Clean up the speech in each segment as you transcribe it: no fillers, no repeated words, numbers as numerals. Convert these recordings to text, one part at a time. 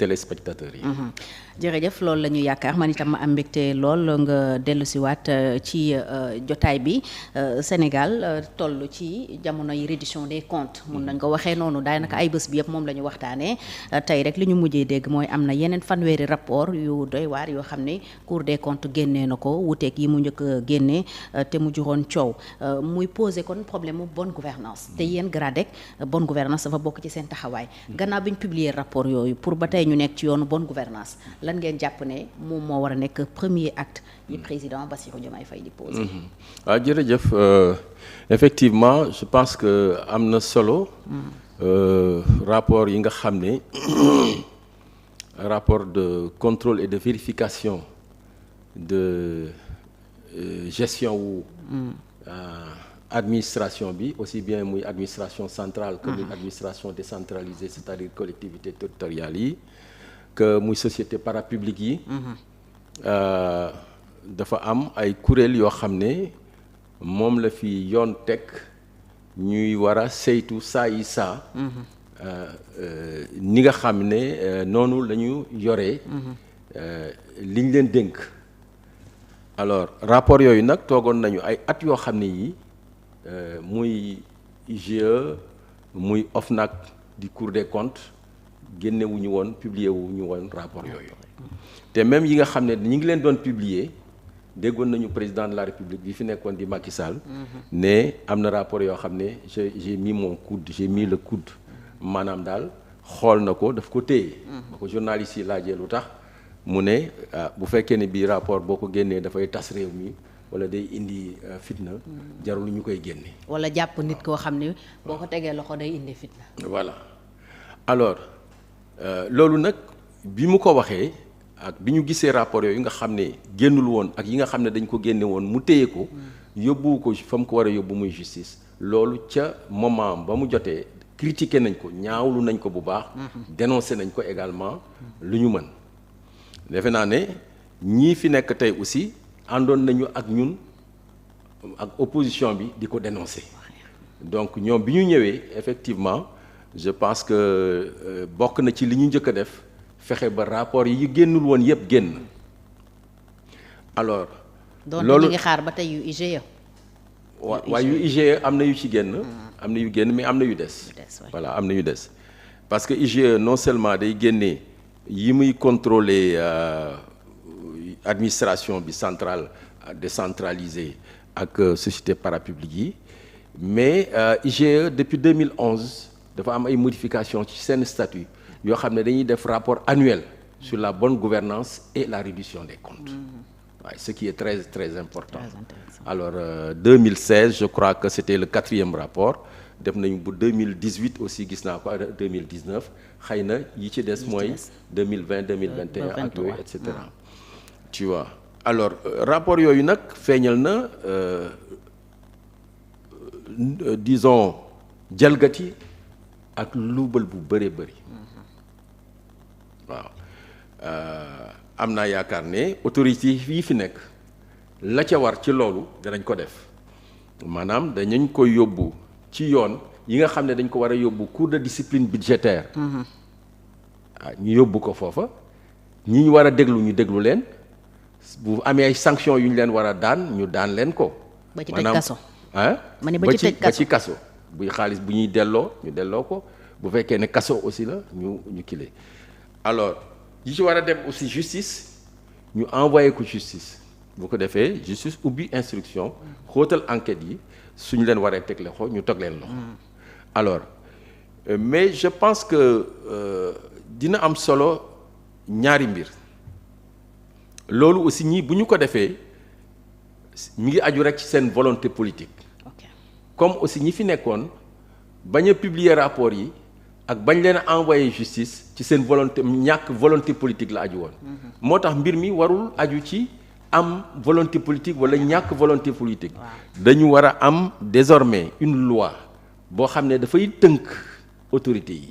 téléspectateurs yi. jërëjëf loolu la ñu yaakaar man itam ma am mbégte lool nga dellu si waat ci jotaay bi Sénégal toll ci jamonoy reddition des comptes mun nañ ko waxee noonu daanaka ay bés bi yëpp moom la ñu waxtaanee tey rek li ñu mujjee dégg mooy am na yeneen fanweeri rapport yu doy waar yoo xam ne Cour des comptes génnee na ko wuuteeg yi mu njëkk a génnee te mu juróon coow muy poser kon problème mu bonne gouvernance te yéen GRADEC bonne gouvernance dafa bokk ci seen taxawaay gannaaw bi ñu publier rapport yooyu pour ba tey ñu nekk ci yoonu bonne gouvernance lan ngeen jàpp ne moom moo war a nekk premier acte yi président Bassirou Diomaye Faye di posé. waaw jërëjëf effectivement je pense que am na solo. rapport yi nga xam ne rapport de contrôle et de vérification de gestion wu. administration bi aussi bien muy administration centrale que muy administration décentralisée c'est-à-dire collectivités territoriales yi. que muy société parapublique yi dafa am ay kuréel yoo xam ne moom la fi yoon teg ñuy war a saytu saa yi saa ni nga xam ne noonu la ñu yoree liñ leen dénk alors rapport yooyu nag toogoon nañu ay at yoo xam ne yi muy IGE muy OFNAC di Cour des comptes génne wu ñu woon publier wu ñu woon rapport yooyu te même yi nga xam ne ñi ngi leen doon publier déggoon nañu président de la république bi fi nekkoon di Macky Sall ne am na rapport yoo xam ne j'ai mis mon coude j'ai mis le coude maanaam daal xool na ko daf ko téye ba ko journaliste yi laajee lu tax mu ne bu fekkee ne bii rapport boo ko génnee dafay tas réew mi wala day indi fitna jarul ñu koy génne wala jàpp nit koo xam ne boo ko tegee loxo day indi fitna voilà alors loolu nag bi mu ko waxee ak bi ñu gisee rapport yooyu nga xam ne génnul woon ak yi nga xam ne dañ ko génne woon mu téye ko yóbbu ko fa mu ko war a yóbbu muy justice loolu ca moment ba mu jotee critiqué nañ ko ñaawlu nañ ko bu baax dénoncé nañ ko également lu ñu mën defe naa ne ñii fi nekk tey aussi àndoon nañu ak ñun ak opposition bi di ko dénoncé donc ñoom bi ñu ñëwee effectivement je pense que bokk na ci li ñu njëkk a def fexe ba rapport yi génnul woon yëpp génn alors. loolu ñu ngi xaar ba tey yu IGE. waaw yu IGE am na yu ci génn. am na yu génn mais am na yu des. voilà am na yu des parce que IGE non seulement day génne yi muy contrôler administration bi centrale décentralisée ak société parapublique yi mais IGE depuis 2011. dafa am ay modifications ci seen statut yoo xam ne dañuy def rapport annuel sur la bonne gouvernance et la reddition des comptes waaye ce qui est très très important alors 2016 je crois que c'était le 4e rapport def nañu bu 2018 aussi gis naa ko 2019 xëy na yi ci des mooy 2020 2021 ak yooyu et cetera tu vois alors rapport yooyu nag feeñal na disons jalgati ak luubal bu bëree bëri waaw am naa yaakaar ne autorité yi fi nekk la ca war ci loolu danañ ko def maanaam dañu ko yóbbu ci yoon yi nga xam ne dañ ko war a yóbbu cour de discipline budgétaire ñu yóbbu ko foofa ñi ñu war a déglu ñu déglu leen bu amee ay sanctions yu ñu leen war a daan ñu daan leen ko ba ci tëj kaso ma ne ba ci kaso buy xaalis bu ñuy delloo ñu delloo ko bu fekkee ne kaso aussi la ñu kile alors yi ci war a dem aussi justice ñu envoyé ko justice bu ko defee justice ubbi instruction xóotal enquête yi suñu leen waree teg loxo ñu teg leen loxo alors mais je pense que dina am solo ñaari mbir loolu aussi ñii bu ñu ko defee mi ngi aju rek ci seen volonté politique comme aussi ñi fi nekkoon bañ a publier rapport yi ak bañ leen a envoyer justice ci seen volonté ñàkk volonté politique la aju woon moo tax mbir mi warul aju ci am volonté politique wala ñàkk volonté politique dañu war a am désormais une loi boo xam ne dafay tënk autorité yi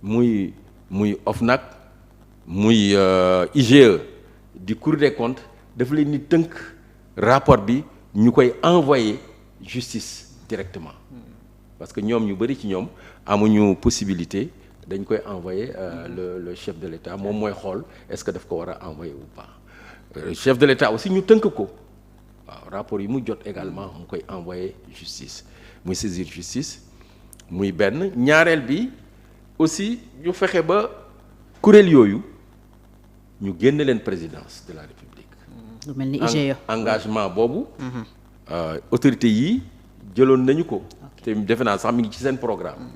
muy OFNAC muy IGE di Cour des comptes dafa leen ni tënk rapport bi ñu koy envoyer justice directement parce que ñoom ñu bëri ci ñoom amuñu possibilité dañ koy envoyer le chef de l'État moom mooy xool est-ce que daf ko war a envoyer ou pas chef de l'État aussi ñu tënk ko waaw rapport yi mu jot également mu koy envoyer justice muy saisir justice muy benn ñaareel bi aussi ñu fexe ba kuréel yooyu ñu génn leen présidence de la République. lu mel ni IGE. engagement boobu. autorités yi jëloon nañu ko. te defe naa sax mi ngi ci seen programme.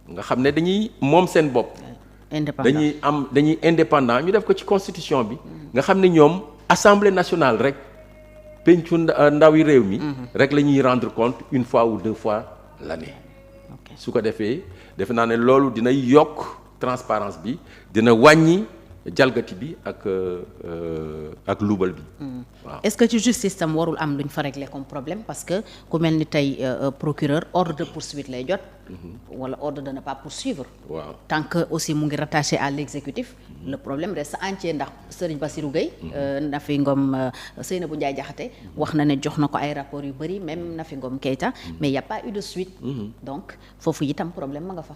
nga xam ne dañuy moom seen bopp. dañuy indépendant ñu def ko ci constitution bi. nga xam ne ñoom assemblée nationale rek pencu ndawi réew mi. rek la ñuy rendre compte une fois ou deux fois l'année. su ko defee defe naa ne loolu dina yokk transparence bi dina wàññi jalgati bi ak luubal bi. waaw est-ce que ci justice tam warul am lu ñu fa régler comme problème parce que ku mel ni tey procureur ordre de poursuite lay jot. wala ordre de ne pas poursuivre. waaw tant que aussi mu ngi rattaché à l'exécutif. le problème reste entier ndax Serigne Bassirou Gueye. Nafi Ngom Seynabou Ndiaye Diakhaté. wax na ne jox na ko ay rapports yu bëri même Nafi Ngom Keïta. mais y a pas eu de suite. donc foofu itam problème ma nga fa.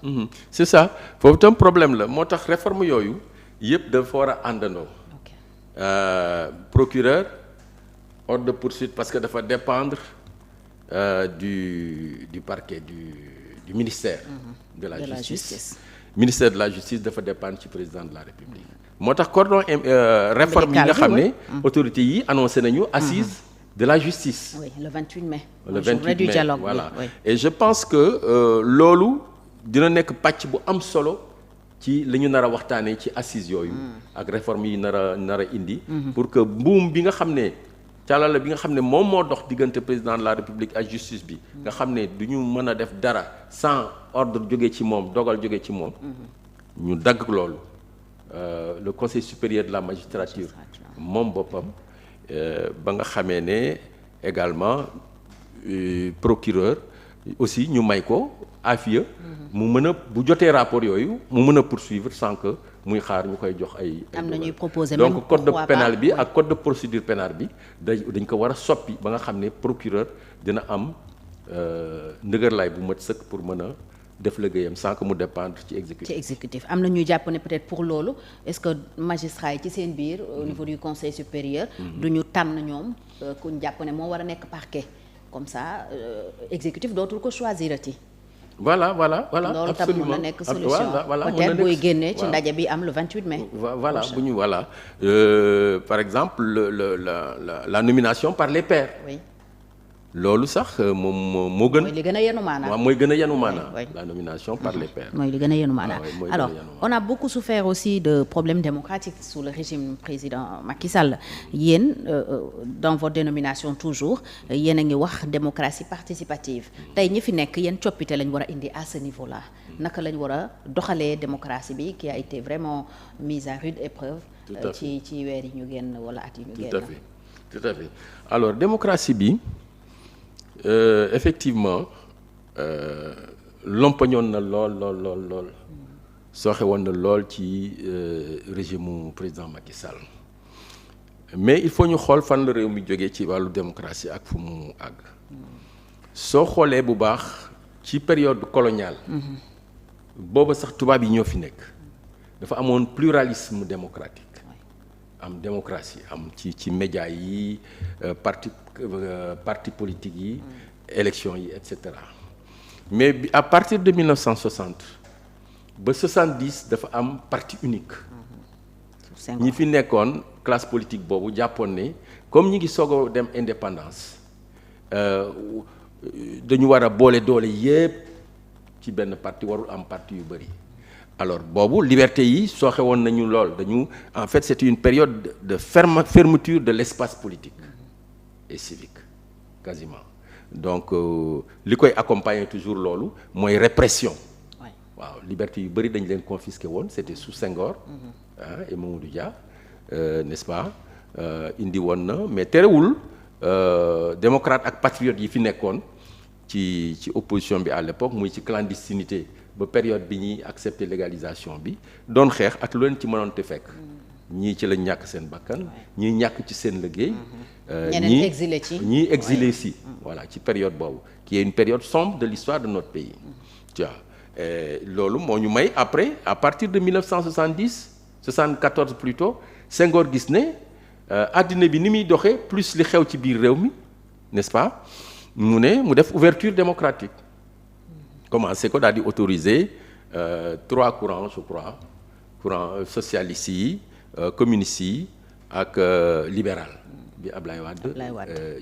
c'est ça foofu itam problème la moo tax réforme yooyu yëpp dafa war a àndandoo. Procureur ordre de poursuite parce que dafa dépendre du parquet du ministère. de la justice. Ministère de la justice dafa dépendre ci président de la République. moo tax cordon réforme yi nga xam ne autorités yi annoncé nañu assises de la justice. oui le 28 mai. le 28 mai du dialogue voilà oui. et je pense que loolu dina nekk pàcc bu am solo. ci li ñu nar a waxtaanee ci assises yooyu. ak réforme yi nar a indi. pour que mbuum bi nga xam ne càllala bi nga xam ne moom moo dox diggante président de la République ak justice bi. nga xam ne du ñu mën a def dara sans ordre jóge ci moom dogal jóge ci moom. ñu dagg loolu le conseil supérieur de la magistrature moom boppam ba nga xamee ne également procureur aussi ñu may ko afiya mu mën a bu jotee rapport yooyu mu mën a poursuivre sans que muy xaar ñu koy jox ay am na ñuy proposer donc code de pénal bi ak code de procédure pénale bi dañ ko war a soppi ba nga xam ne procureur dina am ndëgërlaay bu mat sëkk pour mën a def liggéeyam sans que mu dépendre ci exécutif. am na ñuy jàpp ne peut-être pour loolu est-ce que magistrat yi ci seen biir au niveau du conseil supérieur du ñu tànn ñoom ku ñu jàpp ne moo war a nekk parquet comme ça exécutif dootul ko choisirati. voilà loolu tam mën na nekk solution peut-être booy génnee ci ndaje bi am le 28 mai. voilà bu ñu par exemple la nomination par les pairs. oui loolu sax moom moo gën. mooy li gën a yenu maanaa. waaw mooy gën a yenu maanaa. la nomination par les pairs. mooy li gën a yenu maanaa. alors on a beaucoup souffert aussi de problèmes démocratiques sous le régime président Macky Sall yéen dans votre dénomination toujours yéen a ngi wax démocratie participative tey ñi fi nekk yéen coppite lañ war a indi à ce niveau là naka lañ war a doxalee démocratie bi qui a été vraiment mise à rude épreuve. ci weer yi ñu génn wala at yi ñu génn. tout à fait alors démocratie bi. Effectivement lompañoon na lool sooxe woon na lool ci régime mu président Macky Sall mais il faut ñu xool fan la réew mi jógee ci wàllu démocratie ak fu mu àgg soo xoolee bu baax ci période coloniale booba sax tubaab yi ñoo fi nekk dafa amoon pluralisme démocratique am démocratie am ci médias yi parti politique yi élection yi et cetera mais à partir de 1960 ba 70 dafa am parti unique ñi fi nekkoon classe politique boobu jàppoon ne comme ñi ngi soog a dem indépendance dañu war a boole doole yépp ci benn parti warul am parti yu bari alors boobu liberté yi sooxe woon nañu lool dañu en fait c'était une période de fermeture de l'espace politique et civique quasiment donc li koy accompagner toujours loolu mooy répression waaw liberté yu bëri dañ leen confisqué woon c'était sous Senghor et Mamadou Dia n'est-ce pas indi woon na mais terewul démocrate ak patriote yi fi nekkoon ci opposition bi à l'époque muy ci clandestinité ba période bi ñuy accepter légalisation bi doon xeex ak lu leen ci mënoon te fekk ñii ci lañ ñàkk seen bakkan ñii ñàkk ci seen liggéey ñii exilé si voilà ci période boobu qui est une période sombre de l'histoire de notre pays tu vois loolu moo ñu may après à partir de 1970 74 plutôt Senghor gis ne àddina bi ni muy doxee plus li xew ci biir réew mi n'est-ce pas mu def ouverture démocratique commencé ko daal di autoriser 3 courants je crois courant socialiste yi communiste yi ak libéral bi Ablaye Wade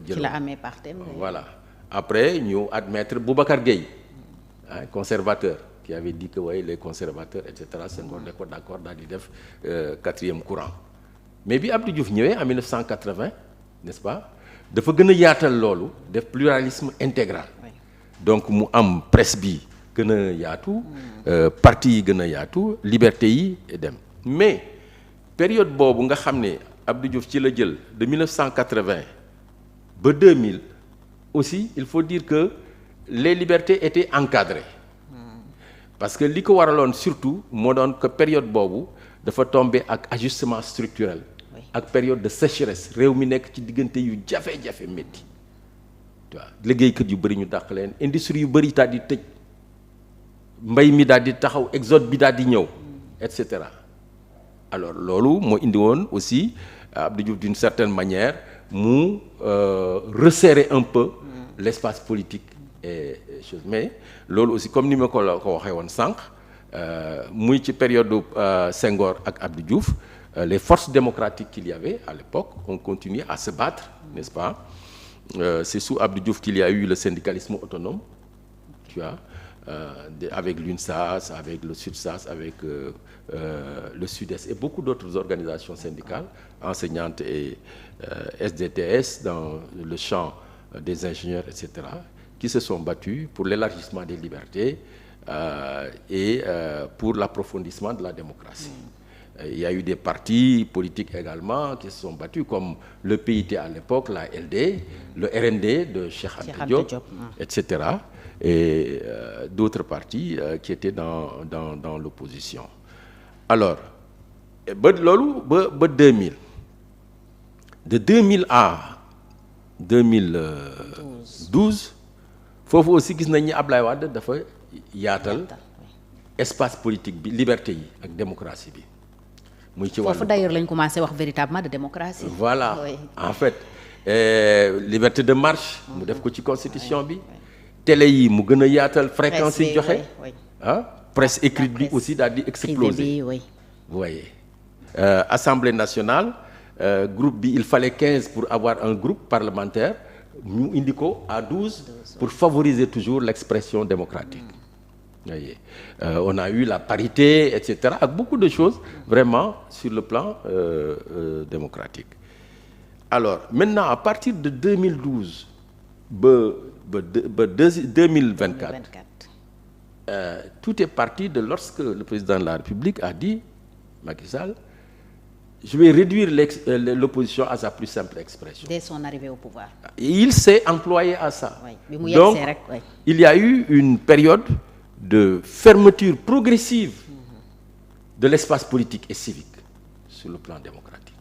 ci la amee parti voilà après ñu admettre Boubacar Gueye conservateur qui avait dit que les conservateurs et cetera Senghor ne ko d'accord daal di def 4e courant mais bi Abdou Diouf ñëwee en 1980 n'est-ce pas dafa gën a yaatal loolu def pluralisme intégral donc mu am presse bi gën a yaatu parti yi gën a yaatu liberté yi dem mais période boobu nga xam ne Abdou Diouf ci la jël de 1980 ba 2000 aussi il faut dire que les libertés étaient encadrées parce que li ko waraloon surtout moo doon que période boobu dafa tombé ak ajustement structurel ak période de sécheresse réew mi nekk ci diggante yu jafe-jafe métti waaw liggéeykat yu bëri ñu dàq leen industrie yu bëri daal di tëj mbay mi daal di taxaw exode bi daal di ñëw et cetera alors loolu moo indi woon aussi Abdou Diouf d'une certaine manière mu resserrer un peu l'espace politique et chose mais loolu aussi comme ni ma ko waxee woon sànq muy ci période Senghor ak Abdou Diouf les forces démocratiques qu'il y avait à l'époque ont continué à se battre n'est-ce pas c'est sous Abdou Diouf qu'il y a eu le syndicalisme autonome tu vois avec l'UNSAS avec le SUTSAS avec le SUDES et beaucoup d'autres organisations syndicales enseignantes et SDTS dans le champ des ingénieurs etc qui se sont battus pour l'élargissement des libertés et pour l'approfondissement de la démocratie. Il y a eu des partis politiques également qui se sont battus comme le PIT à l'époque, la LD, le RND de Cheikh Anta Diop, etc. et d'autres partis qui étaient dans l'opposition. Alors, ba 2000 de 2000 à 2012 foofu aussi gis nañ ni Ablaye Wade dafa yaatal espace politique bi liberté yi ak démocratie bi muy ci wàllu foofu d'ailleurs lañ commencé wax véritablement de démocratie. voilà en fait liberté de marche mu def ko ci constitution bi télé yi mu gën a yaatal fréquence yi joxe presse écrite bi aussi daal di exploser vous voyez Assemblée nationale groupe bi il fallait 15 pour avoir un groupe parlementaire ñu indi ko à 12 pour favoriser toujours l'expression démocratique. Voyez. On a eu la parité etc ak beaucoup de choses vraiment sur le plan démocratique. Alors maintenant à partir de 2012 ba 2024 tout est parti de lorsque le président de la République a dit Macky Sall je vais réduire l'opposition à sa plus simple expression. Dès son arrivée au pouvoir. Il s'est employé à ça. Oui. Donc, il y a eu une période de fermeture progressive de l'espace politique et civique sur le plan démocratique.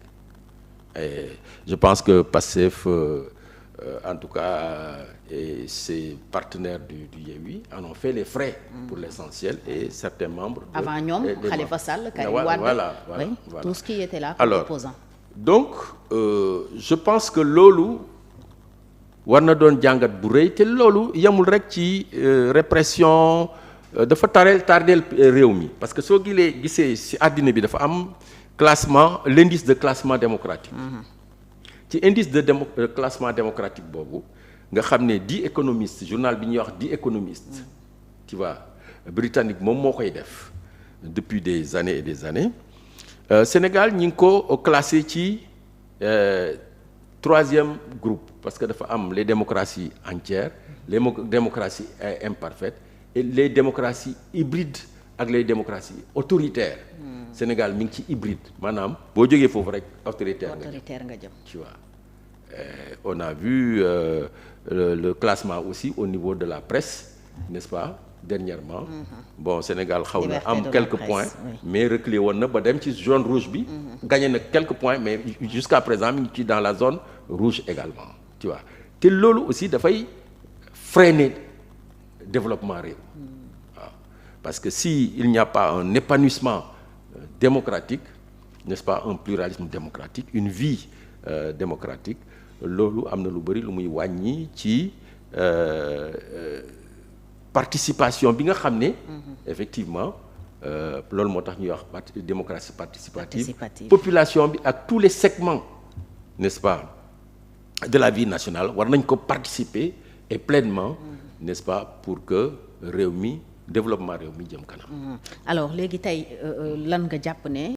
Et je pense que PASTEF, en tout cas, et ses partenaires du Yewwi en ont fait les frais pour l'essentiel et certains membres. Avant ñoom Khalifa Sall, Karim Wade, voilà. Tout ce qui était là comme opposant. Donc je pense que loolu war na doon jàngat bu rëy te loolu yamul rek ci répression dafa tardeel réew mi parce que soo gisee ci àddina bi dafa am classement l'indice de classement démocratique. ci indice de classement démocratique boobu nga xam ne 10 économistes journal bi ñuy wax 10 économistes tu vois britannique moom moo koy def depuis des années et des années Sénégal ñi ngi ko classé ci 3e groupe parce que dafa am les démocraties entières les démocraties imparfaites et les démocraties hybrides ak les démocraties autoritaires. Sénégal mi ngi ci hybride maanaam boo jógee foofu rek autoritaire nga jëm tu vois. On a vu le classement aussi au niveau de la presse n'est-ce pas dernièrement. Bon Sénégal xaw na am quelques points mais reculé woon na ba dem ci zone rouge bi. gagné na quelques points mais jusqu'à présent mi ngi ci dans la zone rouge également tu vois te loolu aussi dafay freiner développement réew waaw parce que si il n'y a pas un épanouissement démocratique, n'est-ce pas, un pluralisme démocratique, une vie démocratique, loolu am na lu bari lu muy wàññi ci participation bi nga xam ne effectivement loolu moo tax ñuy wax démocratie participative. Population bi ak tous les segments, n'est-ce pas, de la vie nationale war nañ ko participer et pleinement, n'est-ce pas, pour que réew mi développement réew mi jëm kanam. Alors léegi tey lan nga jàpp ne